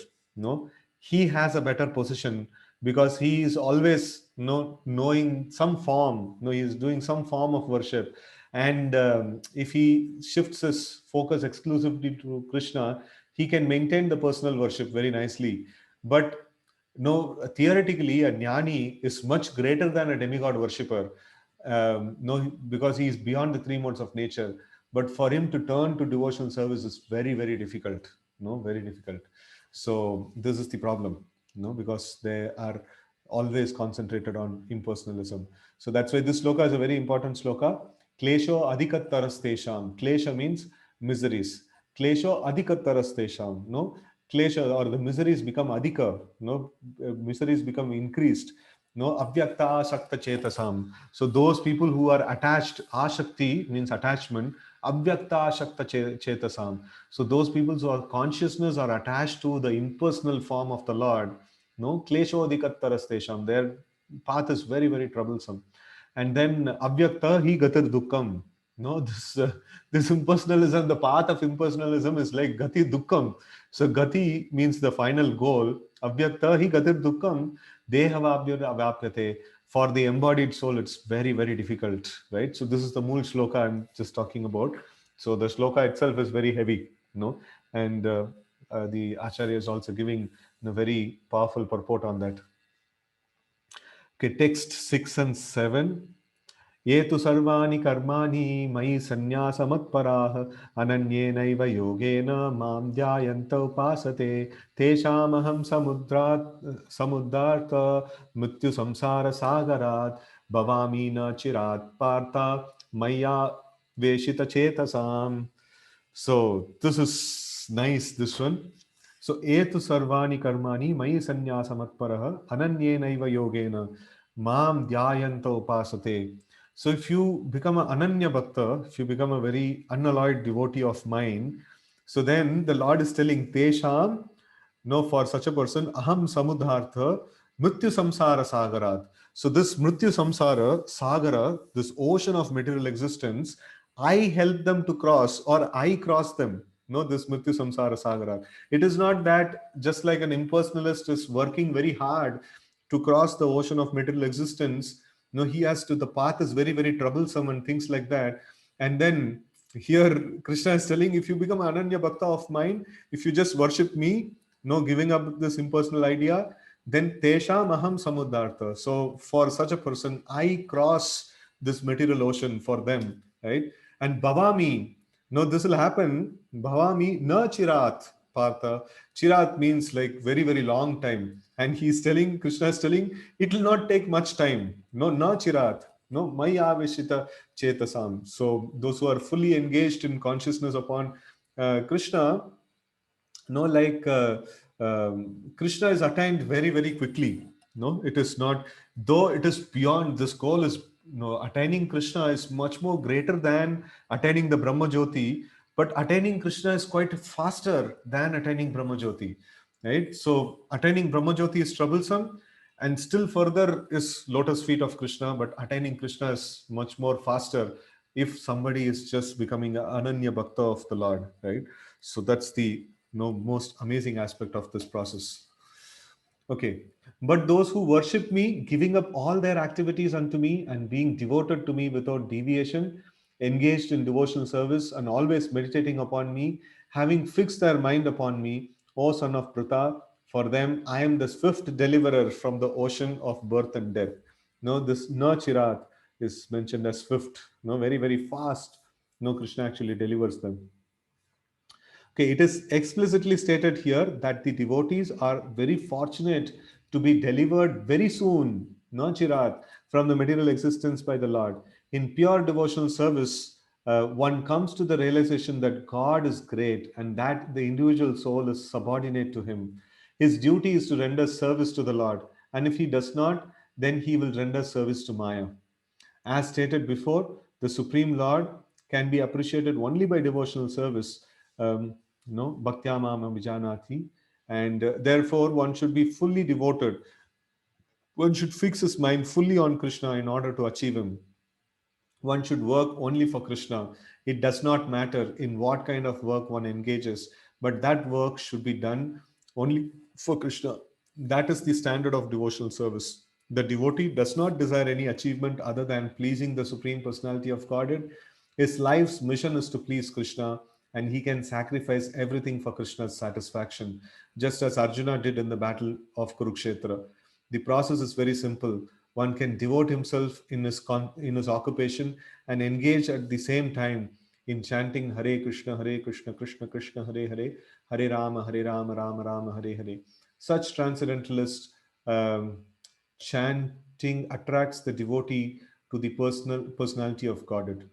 he has a better position because he is always knowing some form, he is doing some form of worship. And if he shifts his focus exclusively to Krishna, he can maintain the personal worship very nicely. But no, theoretically, a jnani is much greater than a demigod worshipper. No, because he is beyond the three modes of nature. But for him to turn to devotional service is very, very difficult. No, very difficult. So this is the problem, because they are always concentrated on impersonalism. So that's why this sloka is a very important sloka. Klesho adhikattarastesham. Klesha means miseries. Klesho adhikattarastesham. Klesha, or the miseries become adhika. Miseries become increased. Avyakta shakta chetasam. So those people who are attached, ashakti means attachment, avyakta shakta chetasam. So those people whose consciousness are attached to the impersonal form of the Lord, kleshodikattarastesham, their path is very, very troublesome. And then avyakta hi gatir dukkam. This impersonalism, the path of impersonalism is like gati dukkam. So gati means the final goal. Avyakta hi gatir dukkam dehavabhyur avapyate. For the embodied soul, it's very, very difficult, right? So this is the mool shloka I'm just talking about. So the shloka itself is very heavy, and the Acharya is also giving a very powerful purport on that. Okay, text 6 and 7. ये तु सर्वाणि कर्माणि मयि सन्न्यासमत्पराः अनन्येनैव योगेन मां ध्यायन्त उपासते तेषामहं समुद्रात् मृत्युसंसारसागरात् भवामि न चिरात् Partha मय्या वेशितचेतसाम्. So this is nice, this one. So etu sarvani karmani mayi sanyasamatparah ananyenaiva yogena mam dhyayanta upasate. So if you become an ananya bhakta, if you become a very unalloyed devotee of mine, so then the Lord is telling Tesham, no, for such a person, aham samudhartha mrityu samsara sagarat. So this Mrityu Samsara, Sagara, this ocean of material existence, I help them to cross or I cross them. No, this Mrityu Samsara Sagara. It is not that just like an impersonalist is working very hard to cross the ocean of material existence. No, he has to, the path is very, very troublesome and things like that. And then here Krishna is telling, if you become Ananya Bhakta of mine, if you just worship me, no giving up this impersonal idea, then tesham aham samudhartha. So for such a person, I cross this material ocean for them, right? And bhavami, no, this will happen. Bhavami na chirat, partha. Chirat means like very, very long time. And he's telling, Krishna is telling, it will not take much time. No, na chirat. No, maya avishita chetasam. So those who are fully engaged in consciousness upon Krishna, no, like Krishna is attained very, very quickly. No, it is not, though it is beyond, this goal is, no, attaining Krishna is much more greater than attaining the Brahma Jyoti, but attaining Krishna is quite faster than attaining Brahma Jyoti, right? So attaining Brahma Jyoti is troublesome, and still further is lotus feet of Krishna, but attaining Krishna is much more faster if somebody is just becoming an Ananya Bhakta of the Lord, right? So that's the, most amazing aspect of this process. Okay. But those who worship me, giving up all their activities unto me and being devoted to me without deviation, engaged in devotional service and always meditating upon me, having fixed their mind upon me, O son of Pritha, for them I am the swift deliverer from the ocean of birth and death. No, this no chirat is mentioned as swift, no, very, very fast. No, Krishna actually delivers them. Okay, it is explicitly stated here that the devotees are very fortunate to be delivered very soon, no chirat, from the material existence by the Lord. In pure devotional service, one comes to the realization that God is great and that the individual soul is subordinate to Him. His duty is to render service to the Lord, and if he does not, then he will render service to Maya. As stated before, the Supreme Lord can be appreciated only by devotional service. Bhaktyamam vijanati, and therefore one should be fully devoted. One should fix his mind fully on Krishna in order to achieve him. One should work only for Krishna. It does not matter in what kind of work one engages, but that work should be done only for Krishna. That is the standard of devotional service. The devotee does not desire any achievement other than pleasing the Supreme Personality of Godhead. His life's mission is to please Krishna, and he can sacrifice everything for Krishna's satisfaction, just as Arjuna did in the battle of Kurukshetra. The process is very simple. One can devote himself in his occupation and engage at the same time in chanting Hare Krishna, Krishna Krishna, Hare Hare, Hare Rama, Rama Rama, Hare Hare. Such transcendentalist um, chanting attracts the devotee to the personality of Godhead.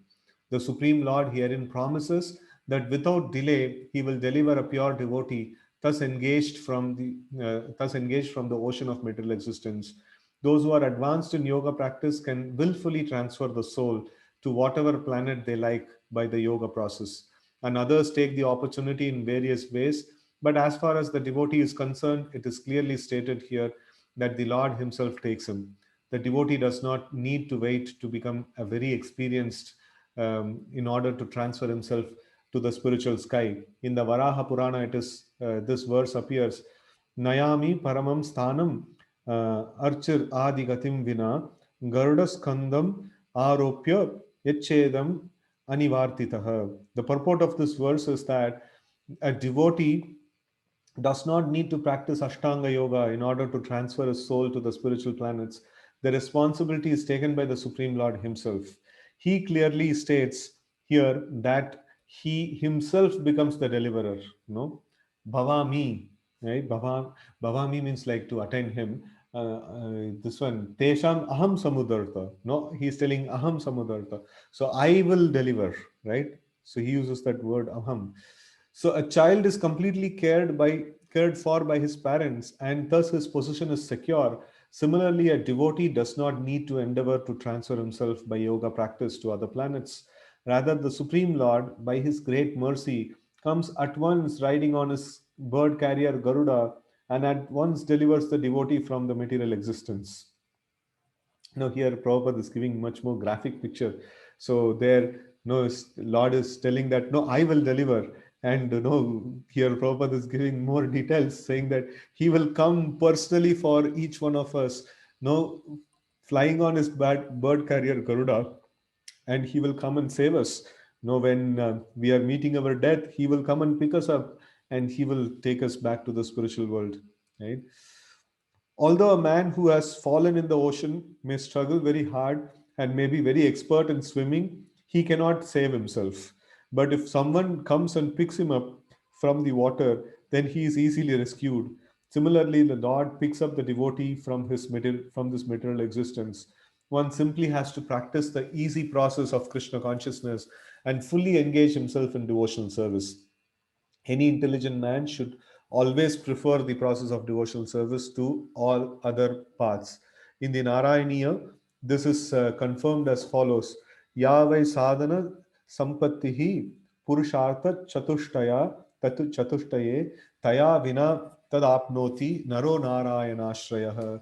The Supreme Lord herein promises that without delay he will deliver a pure devotee, thus engaged from the ocean of material existence. Those who are advanced in yoga practice can willfully transfer the soul to whatever planet they like by the yoga process, and others take the opportunity in various ways. But as far as the devotee is concerned, it is clearly stated here that the Lord Himself takes him. The devotee does not need to wait to become a very experienced in order to transfer himself to the spiritual sky. In the Varaha Purana, it is this verse appears: Nayami Paramam Sthanam Archir Adi Gatim Vina Garudaskandam Aropya Yachedam Anivartitaha. The purport of this verse is that a devotee does not need to practice Ashtanga Yoga in order to transfer his soul to the spiritual planets. The responsibility is taken by the Supreme Lord Himself. He clearly states here that He Himself becomes the deliverer. No, Bhavami, right? Bhavami means like to attain Him. This one, Tesham Aham Samudartha. No, he's telling Aham Samudartha. So I will deliver, right? So he uses that word Aham. So a child is completely cared for by his parents, and thus his position is secure. Similarly, a devotee does not need to endeavor to transfer himself by yoga practice to other planets. Rather, the Supreme Lord, by his great mercy, comes at once riding on his bird carrier Garuda and at once delivers the devotee from the material existence. No, here Prabhupada is giving much more graphic picture. So there, no, Lord is telling that no, I will deliver, and no, here Prabhupada is giving more details, saying that He will come personally for each one of us. No, flying on his bird carrier Garuda, and He will come and save us. No, when we are meeting our death, He will come and pick us up, and He will take us back to the spiritual world. Right? Although a man who has fallen in the ocean may struggle very hard and may be very expert in swimming, he cannot save himself. But if someone comes and picks him up from the water, then he is easily rescued. Similarly, the Lord picks up the devotee from from this material existence. One simply has to practice the easy process of Krishna consciousness and fully engage himself in devotional service. Any intelligent man should always prefer the process of devotional service to all other paths. In the Narayaniya, this is confirmed as follows: Yavai sadhana sampattihi purushartha chatushtaya tatu chatushtaye taya vina tadapnoti naro narayanashrayah.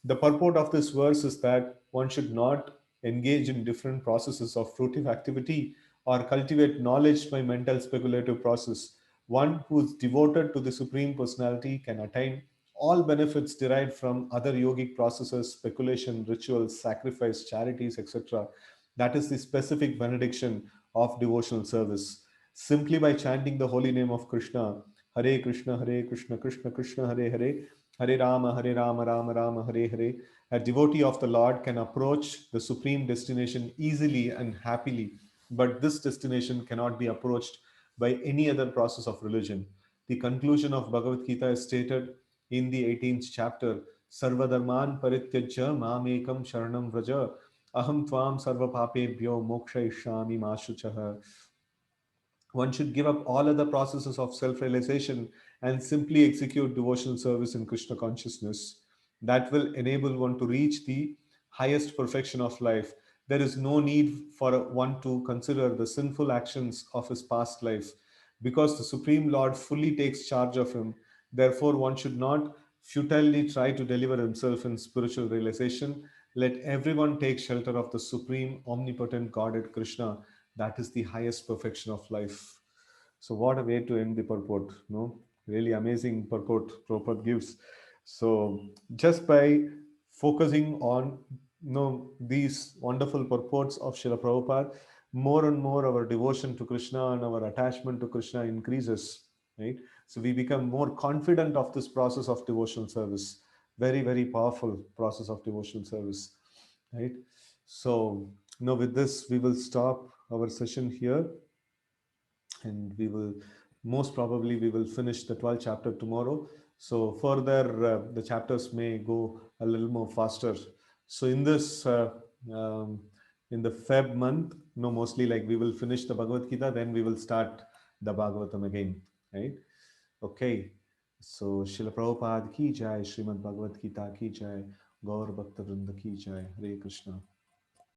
The purport of this verse is that one should not engage in different processes of fruitive activity or cultivate knowledge by mental speculative process. One who is devoted to the Supreme Personality can attain all benefits derived from other yogic processes, speculation, rituals, sacrifice, charities, etc. That is the specific benediction of devotional service. Simply by chanting the holy name of Krishna, Hare Krishna, Krishna Krishna, Hare Hare, Hare Rama, Rama Rama, Hare Hare, a devotee of the Lord can approach the supreme destination easily and happily, but this destination cannot be approached by any other process of religion. The conclusion of Bhagavad Gita is stated in the 18th chapter: Sarvadharman parityajya mamekam sharanam vraja aham tvam sarva papebhyo mokshayishyami ma shuchah. One should give up all other processes of self realization and simply execute devotional service in Krishna consciousness. That will enable one to reach the highest perfection of life. There is no need for one to consider the sinful actions of his past life because the Supreme Lord fully takes charge of him. Therefore, one should not futilely try to deliver himself in spiritual realization. Let everyone take shelter of the Supreme Omnipotent Godhead Krishna. That is the highest perfection of life. So what a way to end the purport, no? Really amazing purport Prabhupada gives. So just by focusing on these wonderful purports of Srila Prabhupada, more and more our devotion to Krishna and our attachment to Krishna increases, right? So we become more confident of this process of devotional service. Very, very powerful process of devotional service, right? So now with this, we will stop our session here, and we will most probably we will finish the 12th chapter tomorrow. So further the chapters may go a little more faster. So in this um, in the Feb month, no, mostly like we will finish the Bhagavad Gita, then we will start the Bhagavatam again, right? Okay. So Srila Prabhupada ki jai, Srimad Bhagavad Gita ki jai, Gaur Bhakta Vrinda ki jai, Hare Krishna.